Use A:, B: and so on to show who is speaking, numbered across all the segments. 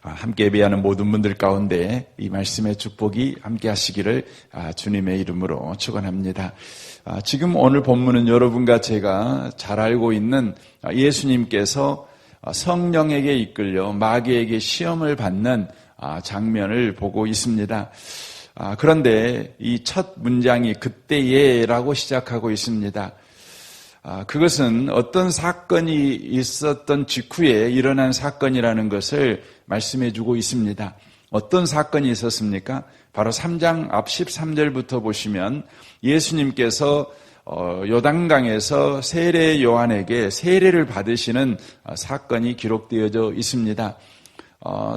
A: 함께 예배하는 모든 분들 가운데 이 말씀의 축복이 함께 하시기를 주님의 이름으로 축원합니다. 지금 오늘 본문은 여러분과 제가 잘 알고 있는 예수님께서 성령에게 이끌려 마귀에게 시험을 받는 장면을 보고 있습니다. 그런데 이 첫 문장이 그때에라고 시작하고 있습니다. 그것은 어떤 사건이 있었던 직후에 일어난 사건이라는 것을 말씀해 주고 있습니다. 어떤 사건이 있었습니까? 바로 3장 앞 13절부터 보시면 예수님께서 요단강에서 세례 요한에게 세례를 받으시는 사건이 기록되어져 있습니다.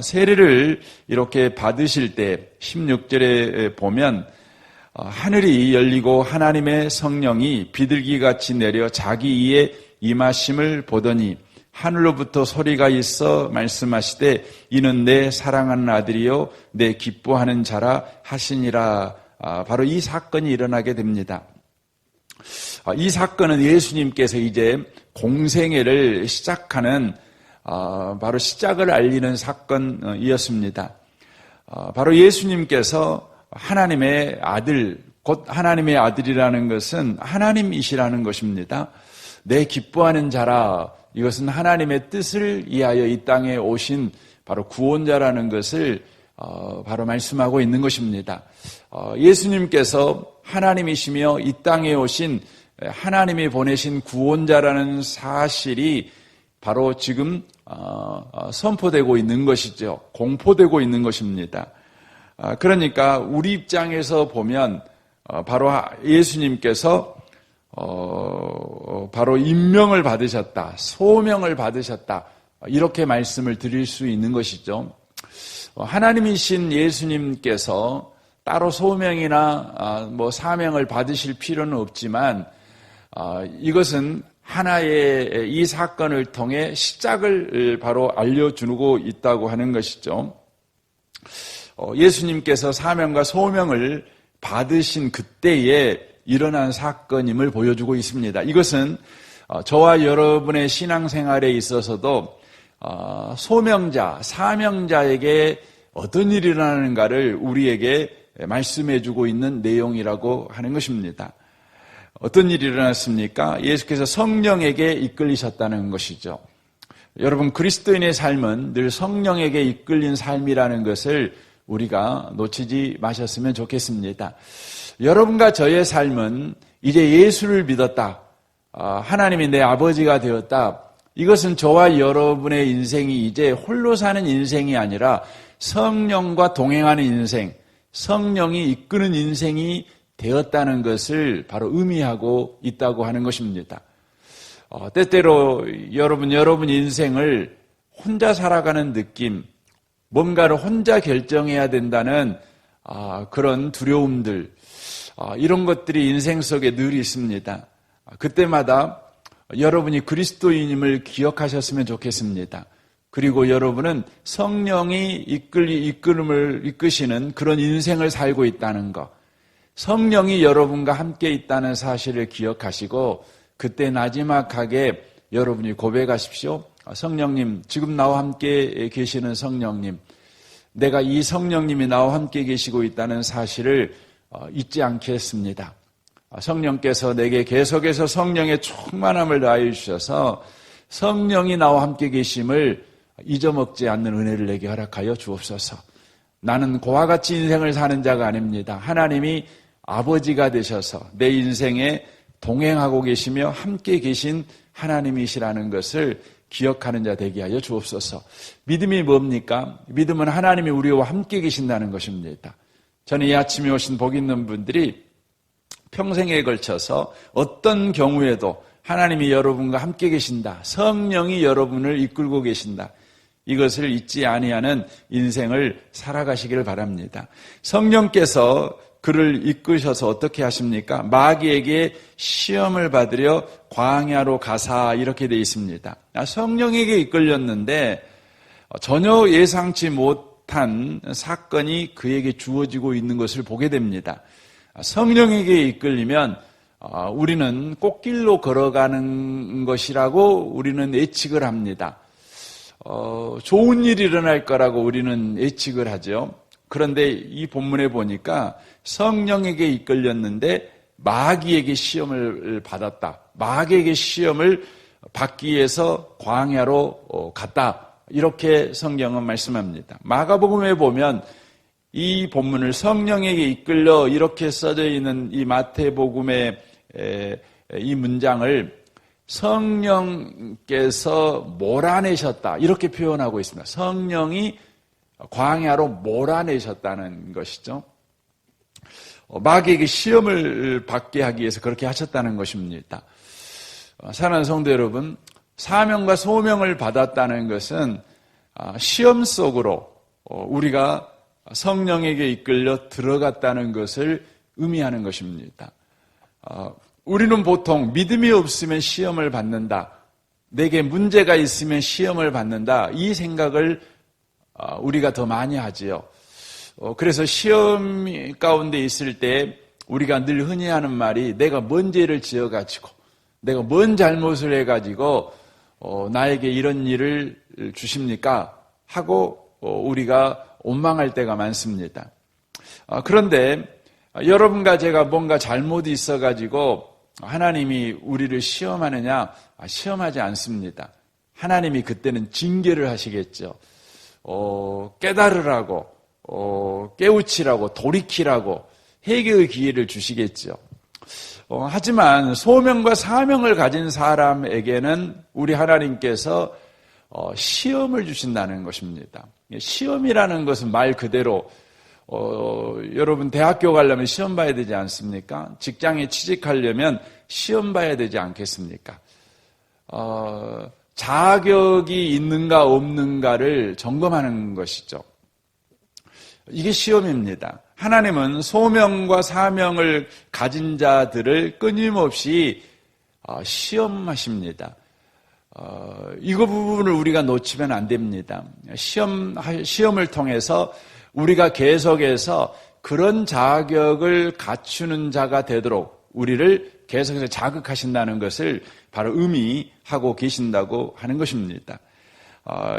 A: 세례를 이렇게 받으실 때 16절에 보면 하늘이 열리고 하나님의 성령이 비둘기같이 내려 자기 이에 임하심을 보더니 하늘로부터 소리가 있어 말씀하시되 이는 내 사랑하는 아들이요 내 기뻐하는 자라 하시니라. 바로 이 사건이 일어나게 됩니다. 이 사건은 예수님께서 이제 공생애를 시작하는 바로 시작을 알리는 사건이었습니다. 바로 예수님께서 하나님의 아들, 곧 하나님의 아들이라는 것은 하나님이시라는 것입니다. 내 기뻐하는 자라, 이것은 하나님의 뜻을 위하여 이 땅에 오신 바로 구원자라는 것을 바로 말씀하고 있는 것입니다. 예수님께서 하나님이시며 이 땅에 오신 하나님이 보내신 구원자라는 사실이 바로 지금 선포되고 있는 것이죠. 공포되고 있는 것입니다. 그러니까 우리 입장에서 보면 바로 예수님께서 바로 임명을 받으셨다, 소명을 받으셨다, 이렇게 말씀을 드릴 수 있는 것이죠. 하나님이신 예수님께서 따로 소명이나 사명을 받으실 필요는 없지만 이것은 하나의 이 사건을 통해 시작을 바로 알려주고 있다고 하는 것이죠. 예수님께서 사명과 소명을 받으신 그때에 일어난 사건임을 보여주고 있습니다. 이것은 저와 여러분의 신앙생활에 있어서도 소명자, 사명자에게 어떤 일이 일어나는가를 우리에게 말씀해주고 있는 내용이라고 하는 것입니다. 어떤 일이 일어났습니까? 예수께서 성령에게 이끌리셨다는 것이죠. 여러분, 그리스도인의 삶은 늘 성령에게 이끌린 삶이라는 것을 우리가 놓치지 마셨으면 좋겠습니다. 여러분과 저의 삶은 이제 예수를 믿었다, 하나님이 내 아버지가 되었다, 이것은 저와 여러분의 인생이 이제 홀로 사는 인생이 아니라 성령과 동행하는 인생, 성령이 이끄는 인생이 되었다는 것을 바로 의미하고 있다고 하는 것입니다. 때때로 여러분 인생을 혼자 살아가는 느낌, 뭔가를 혼자 결정해야 된다는 그런 두려움들, 이런 것들이 인생 속에 늘 있습니다. 그때마다 여러분이 그리스도인임을 기억하셨으면 좋겠습니다. 그리고 여러분은 성령이 이끄시는 그런 인생을 살고 있다는 것, 성령이 여러분과 함께 있다는 사실을 기억하시고 그때 나지막하게 여러분이 고백하십시오. 성령님, 지금 나와 함께 계시는 성령님, 내가 이 성령님이 나와 함께 계시고 있다는 사실을 잊지 않겠습니다. 성령께서 내게 계속해서 성령의 충만함을 다해 주셔서 성령이 나와 함께 계심을 잊어먹지 않는 은혜를 내게 허락하여 주옵소서. 나는 그와 같이 인생을 사는 자가 아닙니다. 하나님이 아버지가 되셔서 내 인생에 동행하고 계시며 함께 계신 하나님이시라는 것을 기억하는 자 되게 하여 주옵소서. 믿음이 뭡니까? 믿음은 하나님이 우리와 함께 계신다는 것입니다. 저는 이 아침에 오신 복 있는 분들이 평생에 걸쳐서 어떤 경우에도 하나님이 여러분과 함께 계신다, 성령이 여러분을 이끌고 계신다, 이것을 잊지 아니하는 인생을 살아가시기를 바랍니다. 성령께서 그를 이끄셔서 어떻게 하십니까? 마귀에게 시험을 받으려 광야로 가사, 이렇게 되어 있습니다. 성령에게 이끌렸는데 전혀 예상치 못한 사건이 그에게 주어지고 있는 것을 보게 됩니다. 성령에게 이끌리면 우리는 꽃길로 걸어가는 것이라고 우리는 예측을 합니다. 좋은 일이 일어날 거라고 우리는 예측을 하죠. 그런데 이 본문에 보니까 성령에게 이끌렸는데 마귀에게 시험을 받았다. 마귀에게 시험을 받기 위해서 광야로 갔다. 이렇게 성경은 말씀합니다. 마가복음에 보면 이 본문을 성령에게 이끌려 이렇게 써져 있는 이 마태복음의 이 문장을 성령께서 몰아내셨다 이렇게 표현하고 있습니다. 성령이 광야로 몰아내셨다는 것이죠. 마귀에게 시험을 받게 하기 위해서 그렇게 하셨다는 것입니다. 사랑하는 성도 여러분, 사명과 소명을 받았다는 것은 시험 속으로 우리가 성령에게 이끌려 들어갔다는 것을 의미하는 것입니다. 우리는 보통 믿음이 없으면 시험을 받는다. 내게 문제가 있으면 시험을 받는다. 이 생각을 우리가 더 많이 하지요. 그래서 시험 가운데 있을 때 우리가 늘 흔히 하는 말이 내가 뭔 죄를 지어가지고 내가 뭔 잘못을 해가지고 나에게 이런 일을 주십니까? 하고 우리가 원망할 때가 많습니다. 그런데 여러분과 제가 뭔가 잘못이 있어가지고 하나님이 우리를 시험하느냐? 시험하지 않습니다. 하나님이 그때는 징계를 하시겠죠. 깨달으라고, 깨우치라고, 돌이키라고 회개의 기회를 주시겠죠. 하지만 소명과 사명을 가진 사람에게는 우리 하나님께서 시험을 주신다는 것입니다. 시험이라는 것은 말 그대로 여러분 대학교 가려면 시험 봐야 되지 않습니까? 직장에 취직하려면 시험 봐야 되지 않겠습니까? 자격이 있는가 없는가를 점검하는 것이죠. 이게 시험입니다. 하나님은 소명과 사명을 가진 자들을 끊임없이 시험하십니다. 이 부분을 우리가 놓치면 안 됩니다. 시험을 통해서 우리가 계속해서 그런 자격을 갖추는 자가 되도록 우리를 계속해서 자극하신다는 것을 바로 의미하고 계신다고 하는 것입니다.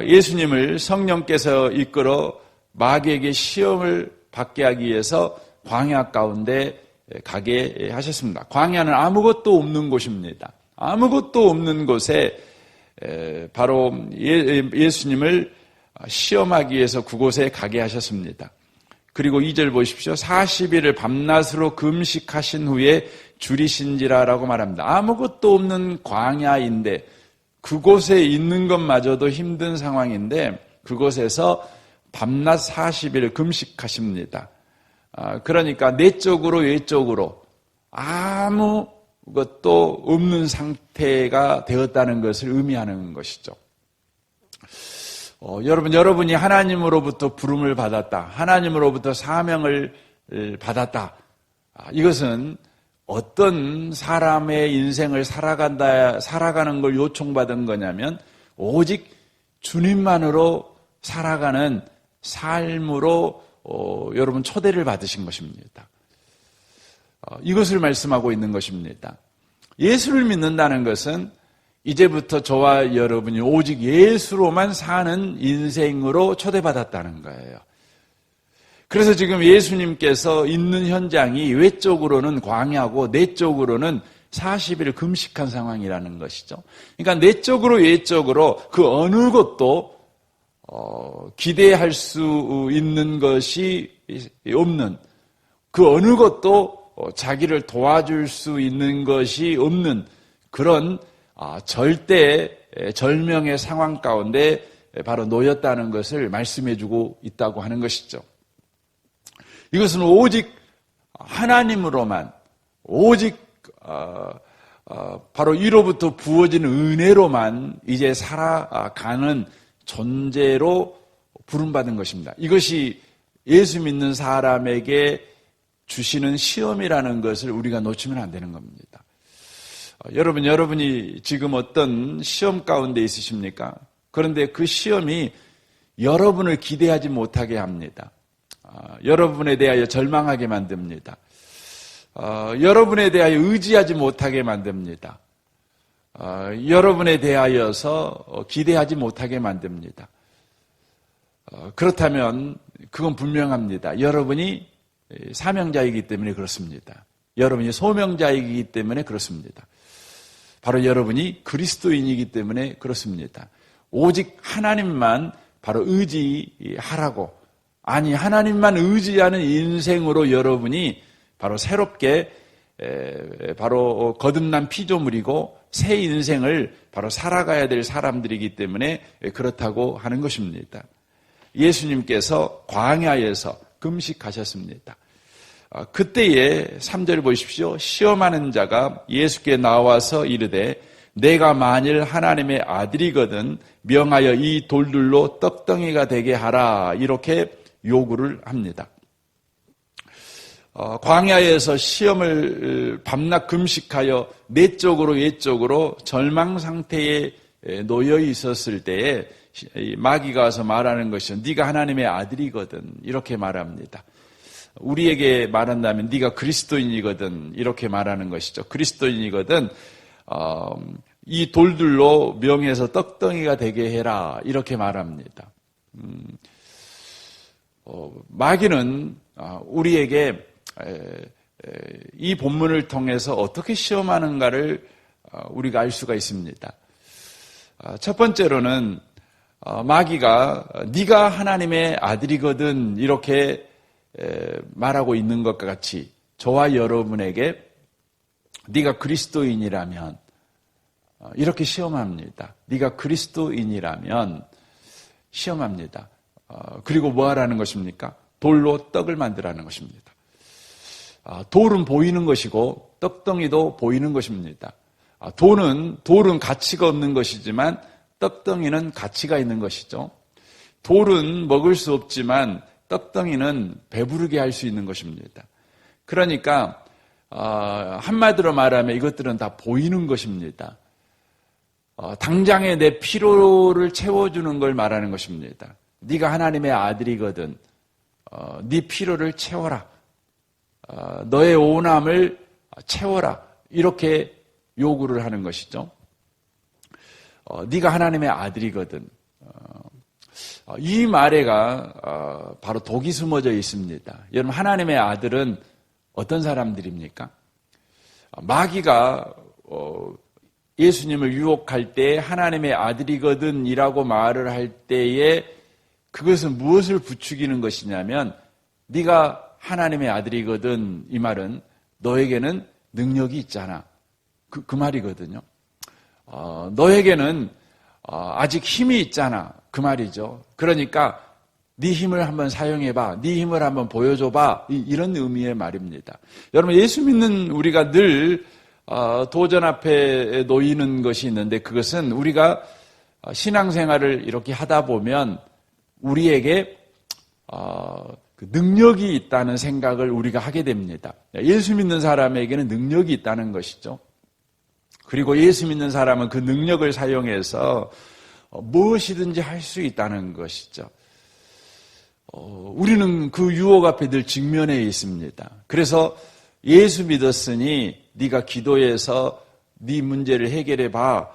A: 예수님을 성령께서 이끌어 마귀에게 시험을 받게 하기 위해서 광야 가운데 가게 하셨습니다. 광야는 아무것도 없는 곳입니다. 아무것도 없는 곳에 바로 예수님을 시험하기 위해서 그곳에 가게 하셨습니다. 그리고 2절 보십시오. 40일을 밤낮으로 금식하신 후에 줄이신지라라고 말합니다. 아무것도 없는 광야인데 그곳에 있는 것마저도 힘든 상황인데 그곳에서 밤낮 40일 금식하십니다. 그러니까 내적으로 외적으로 아무것도 없는 상태가 되었다는 것을 의미하는 것이죠. 여러분이 하나님으로부터 부름을 받았다. 하나님으로부터 사명을 받았다. 이것은 어떤 사람의 인생을 살아가는 걸 요청받은 거냐면 오직 주님만으로 살아가는 삶으로 여러분 초대를 받으신 것입니다. 이것을 말씀하고 있는 것입니다. 예수를 믿는다는 것은 이제부터 저와 여러분이 오직 예수로만 사는 인생으로 초대받았다는 거예요. 그래서 지금 예수님께서 있는 현장이 외적으로는 광야고 내적으로는 40일 금식한 상황이라는 것이죠. 그러니까 내적으로 외적으로 그 어느 것도 기대할 수 있는 것이 없는, 그 어느 것도 자기를 도와줄 수 있는 것이 없는 그런 절대 절명의 상황 가운데 바로 놓였다는 것을 말씀해주고 있다고 하는 것이죠. 이것은 오직 하나님으로만, 오직 바로 이로부터 부어지는 은혜로만 이제 살아가는 존재로 부름받은 것입니다. 이것이 예수 믿는 사람에게 주시는 시험이라는 것을 우리가 놓치면 안 되는 겁니다. 여러분이 지금 어떤 시험 가운데 있으십니까? 그런데 그 시험이 여러분을 기대하지 못하게 합니다. 여러분에 대하여 절망하게 만듭니다. 여러분에 대하여 의지하지 못하게 만듭니다. 여러분에 대하여서 기대하지 못하게 만듭니다. 그렇다면 그건 분명합니다. 여러분이 사명자이기 때문에 그렇습니다. 여러분이 소명자이기 때문에 그렇습니다. 바로 여러분이 그리스도인이기 때문에 그렇습니다. 오직 하나님만 바로 의지하라고, 아니 하나님만 의지하는 인생으로 여러분이 바로 새롭게 바로 거듭난 피조물이고 새 인생을 바로 살아가야 될 사람들이기 때문에 그렇다고 하는 것입니다. 예수님께서 광야에서 금식하셨습니다. 그때에 3절 보십시오. 시험하는 자가 예수께 나와서 이르되 내가 만일 하나님의 아들이거든 명하여 이 돌들로 떡덩이가 되게 하라, 이렇게 요구를 합니다. 광야에서 시험을 밤낮 금식하여 내적으로 외적으로 절망 상태에 놓여 있었을 때에 마귀가 와서 말하는 것은 네가 하나님의 아들이거든, 이렇게 말합니다. 우리에게 말한다면 네가 그리스도인이거든, 이렇게 말하는 것이죠. 그리스도인이거든 이 돌들로 명해서 떡덩이가 되게 해라, 이렇게 말합니다. 마귀는 우리에게 이 본문을 통해서 어떻게 시험하는가를 우리가 알 수가 있습니다. 첫 번째로는 마귀가 네가 하나님의 아들이거든 이렇게 말하고 있는 것과 같이 저와 여러분에게 네가 그리스도인이라면 이렇게 시험합니다. 네가 그리스도인이라면 시험합니다. 그리고 뭐 하라는 것입니까? 돌로 떡을 만들라는 것입니다. 돌은 보이는 것이고 떡덩이도 보이는 것입니다. 돌은 가치가 없는 것이지만 떡덩이는 가치가 있는 것이죠. 돌은 먹을 수 없지만 떡덩이는 배부르게 할 수 있는 것입니다. 그러니까 한마디로 말하면 이것들은 다 보이는 것입니다. 당장에 내 필요를 채워주는 걸 말하는 것입니다. 네가 하나님의 아들이거든 네 필요를 채워라. 너의 오남을 채워라. 이렇게 요구를 하는 것이죠. 네가 하나님의 아들이거든. 이 말에가 바로 독이 숨어져 있습니다. 여러분, 하나님의 아들은 어떤 사람들입니까? 마귀가 예수님을 유혹할 때 하나님의 아들이거든 이라고 말을 할 때에 그것은 무엇을 부추기는 것이냐면 네가 하나님의 아들이거든, 이 말은 너에게는 능력이 있잖아. 그 말이거든요. 너에게는 아직 힘이 있잖아. 그 말이죠. 그러니까 네 힘을 한번 사용해봐. 네 힘을 한번 보여줘봐. 이런 의미의 말입니다. 여러분, 예수 믿는 우리가 늘 도전 앞에 놓이는 것이 있는데 그것은 우리가 신앙생활을 이렇게 하다 보면 우리에게 그 능력이 있다는 생각을 우리가 하게 됩니다. 예수 믿는 사람에게는 능력이 있다는 것이죠. 그리고 예수 믿는 사람은 그 능력을 사용해서 무엇이든지 할 수 있다는 것이죠. 우리는 그 유혹 앞에 늘 직면해 있습니다. 그래서 예수 믿었으니 네가 기도해서 네 문제를 해결해 봐.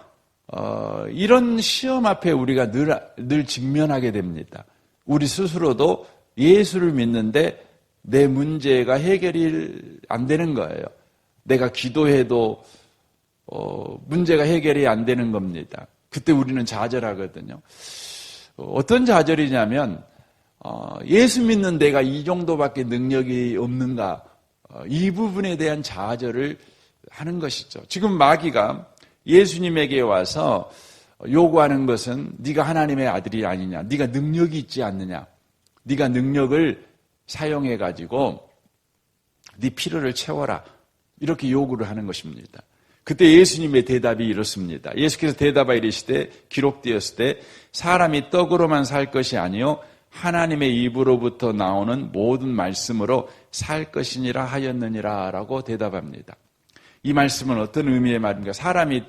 A: 이런 시험 앞에 우리가 늘 직면하게 됩니다. 우리 스스로도 예수를 믿는데 내 문제가 해결이 안 되는 거예요. 내가 기도해도 문제가 해결이 안 되는 겁니다. 그때 우리는 좌절하거든요. 어떤 좌절이냐면 예수 믿는 내가 이 정도밖에 능력이 없는가, 이 부분에 대한 좌절을 하는 것이죠. 지금 마귀가 예수님에게 와서 요구하는 것은 네가 하나님의 아들이 아니냐, 네가 능력이 있지 않느냐, 네가 능력을 사용해가지고 네 필요를 채워라, 이렇게 요구를 하는 것입니다. 그때 예수님의 대답이 이렇습니다. 예수께서 대답하여 이르시되 기록되었을 때 사람이 떡으로만 살 것이 아니요 하나님의 입으로부터 나오는 모든 말씀으로 살 것이니라 하였느니라 라고 대답합니다. 이 말씀은 어떤 의미의 말입니까? 사람이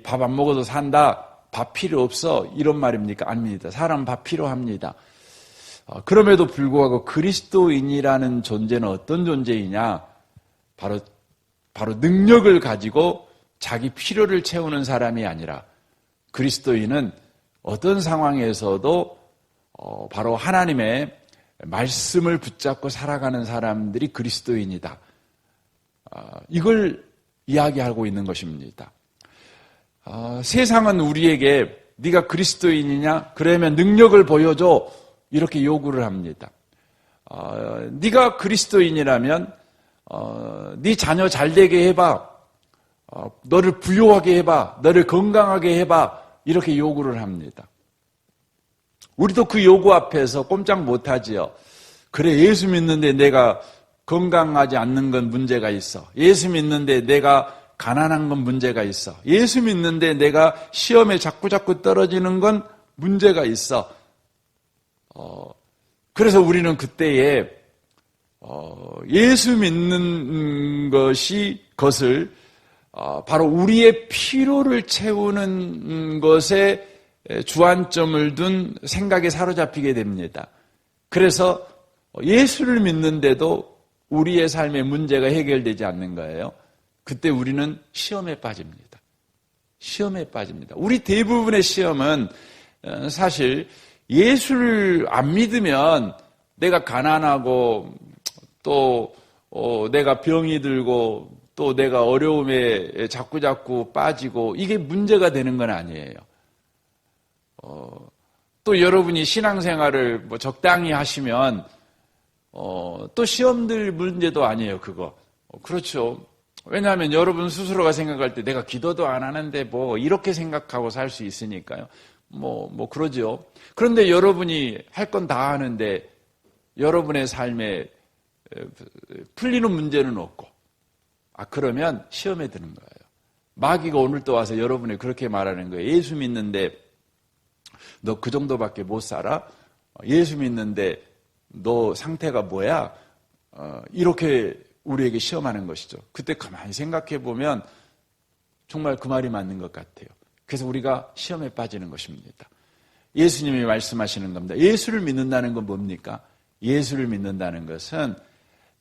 A: 밥 안 먹어도 산다, 밥 필요 없어, 이런 말입니까? 아닙니다. 사람은 밥 필요합니다. 그럼에도 불구하고 그리스도인이라는 존재는 어떤 존재이냐? 바로 능력을 가지고 자기 필요를 채우는 사람이 아니라 그리스도인은 어떤 상황에서도 바로 하나님의 말씀을 붙잡고 살아가는 사람들이 그리스도인이다. 이걸 이야기하고 있는 것입니다. 세상은 우리에게 네가 그리스도인이냐? 그러면 능력을 보여줘. 이렇게 요구를 합니다. 네가 그리스도인이라면 네 자녀 잘되게 해봐. 너를 부유하게 해봐. 너를 건강하게 해봐. 이렇게 요구를 합니다. 우리도 그 요구 앞에서 꼼짝 못하지요. 그래, 예수 믿는데 내가 건강하지 않는 건 문제가 있어. 예수 믿는데 내가 가난한 건 문제가 있어. 예수 믿는데 내가 시험에 자꾸 떨어지는 건 문제가 있어. 그래서 우리는 그때에 예수 믿는 것을 바로 우리의 필요를 채우는 것에 주안점을 둔 생각에 사로잡히게 됩니다. 그래서 예수를 믿는데도 우리의 삶의 문제가 해결되지 않는 거예요. 그때 우리는 시험에 빠집니다. 시험에 빠집니다. 우리 대부분의 시험은 사실 예수를 안 믿으면 내가 가난하고 또 내가 병이 들고 또 내가 어려움에 자꾸 빠지고 이게 문제가 되는 건 아니에요. 또 여러분이 신앙생활을 적당히 하시면 또 시험들 문제도 아니에요, 그거. 그렇죠. 왜냐하면 여러분 스스로가 생각할 때 내가 기도도 안 하는데 뭐 이렇게 생각하고 살 수 있으니까요. 뭐 그러죠. 그런데 여러분이 할 건 다 하는데 여러분의 삶에 풀리는 문제는 없고, 그러면 시험에 드는 거예요. 마귀가 오늘 또 와서 여러분이 그렇게 말하는 거예요. 예수 믿는데 너 그 정도밖에 못 살아? 예수 믿는데 너 상태가 뭐야? 이렇게 우리에게 시험하는 것이죠. 그때 가만히 생각해 보면 정말 그 말이 맞는 것 같아요. 그래서 우리가 시험에 빠지는 것입니다. 예수님이 말씀하시는 겁니다. 예수를 믿는다는 건 뭡니까? 예수를 믿는다는 것은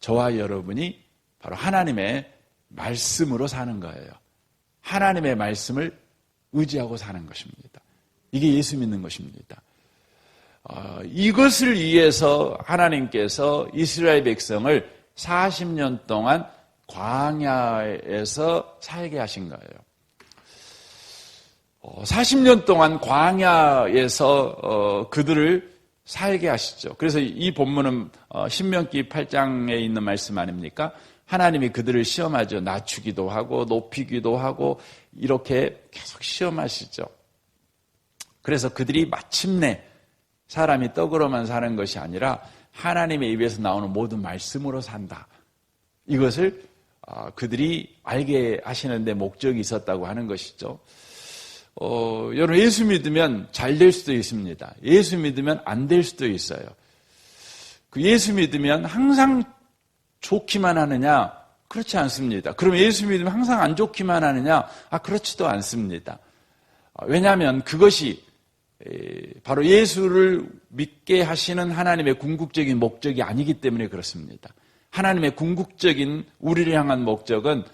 A: 저와 여러분이 바로 하나님의 말씀으로 사는 거예요. 하나님의 말씀을 의지하고 사는 것입니다. 이게 예수 믿는 것입니다. 이것을 위해서 하나님께서 이스라엘 백성을 40년 동안 광야에서 살게 하신 거예요. 40년 동안 광야에서 그들을 살게 하시죠. 그래서 이 본문은 신명기 8장에 있는 말씀 아닙니까? 하나님이 그들을 시험하죠. 낮추기도 하고 높이기도 하고 이렇게 계속 시험하시죠. 그래서 그들이 마침내 사람이 떡으로만 사는 것이 아니라 하나님의 입에서 나오는 모든 말씀으로 산다. 이것을 그들이 알게 하시는 데 목적이 있었다고 하는 것이죠. 여러분 예수 믿으면 잘 될 수도 있습니다. 예수 믿으면 안 될 수도 있어요. 그 예수 믿으면 항상 좋기만 하느냐? 그렇지 않습니다. 그럼 예수 믿으면 항상 안 좋기만 하느냐? 그렇지도 않습니다. 왜냐하면 그것이 바로 예수를 믿게 하시는 하나님의 궁극적인 목적이 아니기 때문에 그렇습니다. 하나님의 궁극적인 우리를 향한 목적은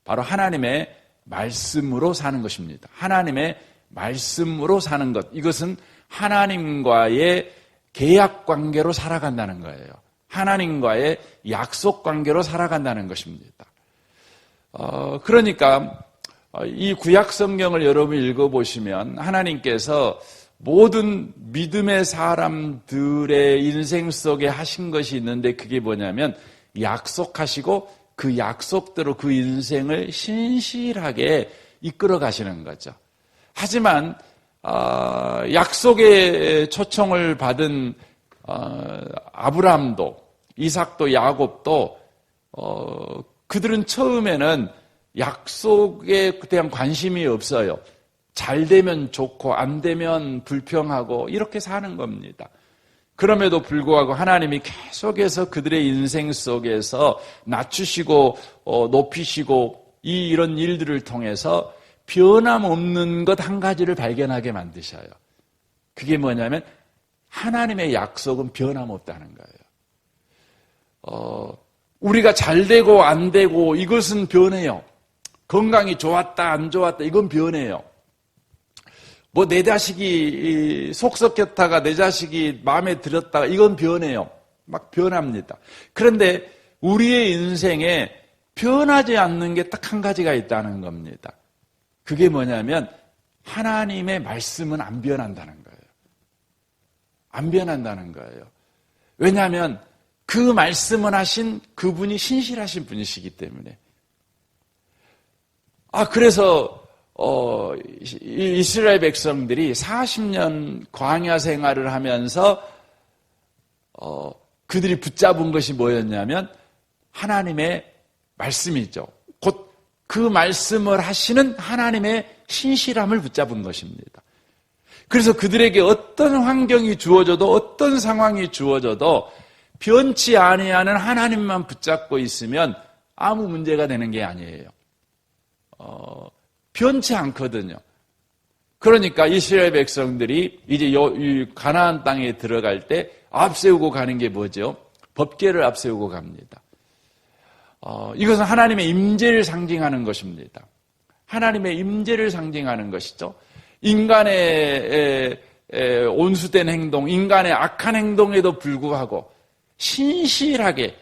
A: 바로 하나님의 말씀으로 사는 것입니다. 하나님의 말씀으로 사는 것. 이것은 하나님과의 계약 관계로 살아간다는 거예요. 하나님과의 약속 관계로 살아간다는 것입니다. 그러니까 이 구약 성경을 여러분이 읽어보시면 하나님께서 모든 믿음의 사람들의 인생 속에 하신 것이 있는데 그게 뭐냐면 약속하시고 그 약속대로 그 인생을 신실하게 이끌어 가시는 거죠. 하지만 약속의 초청을 받은 아브라함도 이삭도 야곱도 그들은 처음에는 약속에 대한 관심이 없어요. 잘 되면 좋고 안 되면 불평하고 이렇게 사는 겁니다. 그럼에도 불구하고 하나님이 계속해서 그들의 인생 속에서 낮추시고 높이시고 이런 일들을 통해서 변함없는 것 한 가지를 발견하게 만드셔요. 그게 뭐냐면 하나님의 약속은 변함없다는 거예요. 우리가 잘 되고 안 되고 이것은 변해요. 건강이 좋았다 안 좋았다 이건 변해요. 뭐 내 자식이 속 썩혔다가 내 자식이 마음에 들었다가 이건 변해요. 막 변합니다. 그런데 우리의 인생에 변하지 않는 게 딱 한 가지가 있다는 겁니다. 그게 뭐냐면 하나님의 말씀은 안 변한다는 거예요. 안 변한다는 거예요. 왜냐하면 그 말씀을 하신 그분이 신실하신 분이시기 때문에. 그래서 이스라엘 백성들이 40년 광야 생활을 하면서 그들이 붙잡은 것이 뭐였냐면 하나님의 말씀이죠. 곧 그 말씀을 하시는 하나님의 신실함을 붙잡은 것입니다. 그래서 그들에게 어떤 환경이 주어져도 어떤 상황이 주어져도 변치 아니하는 하나님만 붙잡고 있으면 아무 문제가 되는 게 아니에요. 변치 않거든요. 그러니까 이스라엘 백성들이 이제 가나안 땅에 들어갈 때 앞세우고 가는 게 뭐죠? 법궤를 앞세우고 갑니다. 이것은 하나님의 임재를 상징하는 것입니다. 하나님의 임재를 상징하는 것이죠. 인간의 온수된 행동, 인간의 악한 행동에도 불구하고 신실하게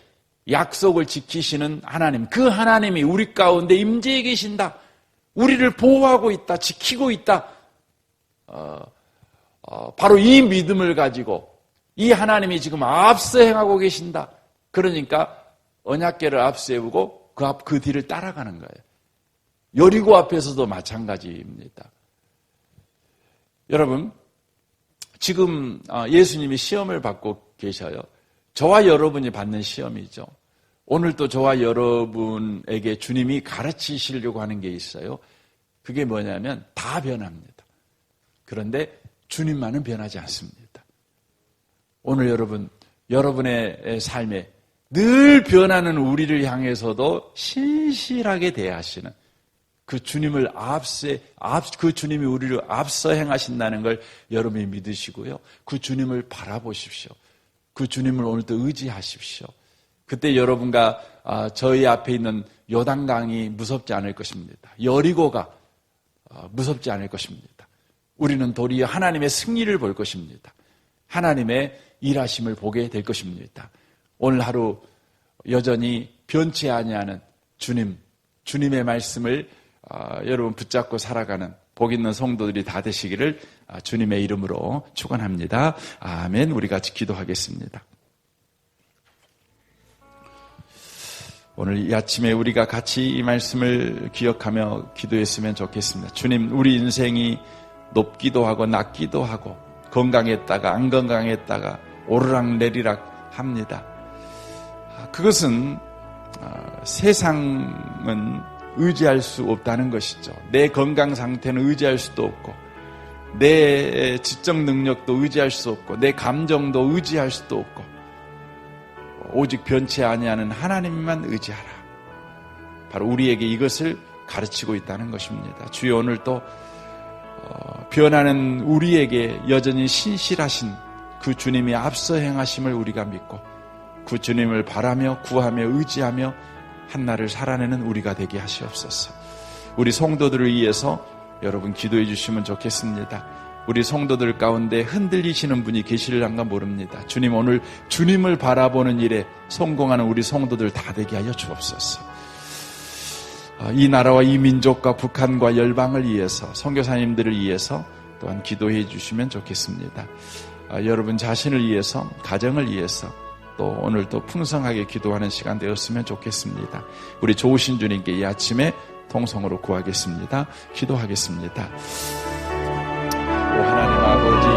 A: 약속을 지키시는 하나님, 그 하나님이 우리 가운데 임재해 계신다. 우리를 보호하고 있다. 지키고 있다. 바로 이 믿음을 가지고 이 하나님이 지금 앞서 행하고 계신다. 그러니까 언약궤를 앞세우고 그 뒤를 따라가는 거예요. 여리고 앞에서도 마찬가지입니다. 여러분, 지금 예수님이 시험을 받고 계셔요. 저와 여러분이 받는 시험이죠. 오늘 또 저와 여러분에게 주님이 가르치시려고 하는 게 있어요. 그게 뭐냐면 다 변합니다. 그런데 주님만은 변하지 않습니다. 오늘 여러분의 삶에 늘 변하는 우리를 향해서도 신실하게 대하시는 그 주님을 그 주님이 우리를 앞서 행하신다는 걸 여러분이 믿으시고요. 그 주님을 바라보십시오. 그 주님을 오늘도 의지하십시오. 그때 여러분과 저희 앞에 있는 요단강이 무섭지 않을 것입니다. 여리고가 무섭지 않을 것입니다. 우리는 도리어 하나님의 승리를 볼 것입니다. 하나님의 일하심을 보게 될 것입니다. 오늘 하루 여전히 변치 아니하는 주님의 말씀을 여러분 붙잡고 살아가는 복 있는 성도들이 다 되시기를 주님의 이름으로 축원합니다. 아멘. 우리 같이 기도하겠습니다. 오늘 이 아침에 우리가 같이 이 말씀을 기억하며 기도했으면 좋겠습니다. 주님, 우리 인생이 높기도 하고 낮기도 하고 건강했다가 안 건강했다가 오르락내리락 합니다. 그것은 세상은 의지할 수 없다는 것이죠. 내 건강 상태는 의지할 수도 없고 내 지적 능력도 의지할 수 없고 내 감정도 의지할 수도 없고 오직 변치 아니하는 하나님만 의지하라. 바로 우리에게 이것을 가르치고 있다는 것입니다. 주여, 오늘 또 변하는 우리에게 여전히 신실하신 그 주님이 앞서 행하심을 우리가 믿고 그 주님을 바라며 구하며 의지하며 한날을 살아내는 우리가 되게 하시옵소서. 우리 성도들을 위해서 여러분 기도해 주시면 좋겠습니다. 우리 성도들 가운데 흔들리시는 분이 계실랑가 모릅니다. 주님, 오늘 주님을 바라보는 일에 성공하는 우리 성도들 다 되게 하여 주옵소서. 이 나라와 이 민족과 북한과 열방을 위해서, 선교사님들을 위해서 또한 기도해 주시면 좋겠습니다. 여러분 자신을 위해서, 가정을 위해서 또 오늘 또 풍성하게 기도하는 시간 되었으면 좋겠습니다. 우리 좋으신 주님께 이 아침에 통성으로 구하겠습니다. 기도하겠습니다. 오 하나님 아버지,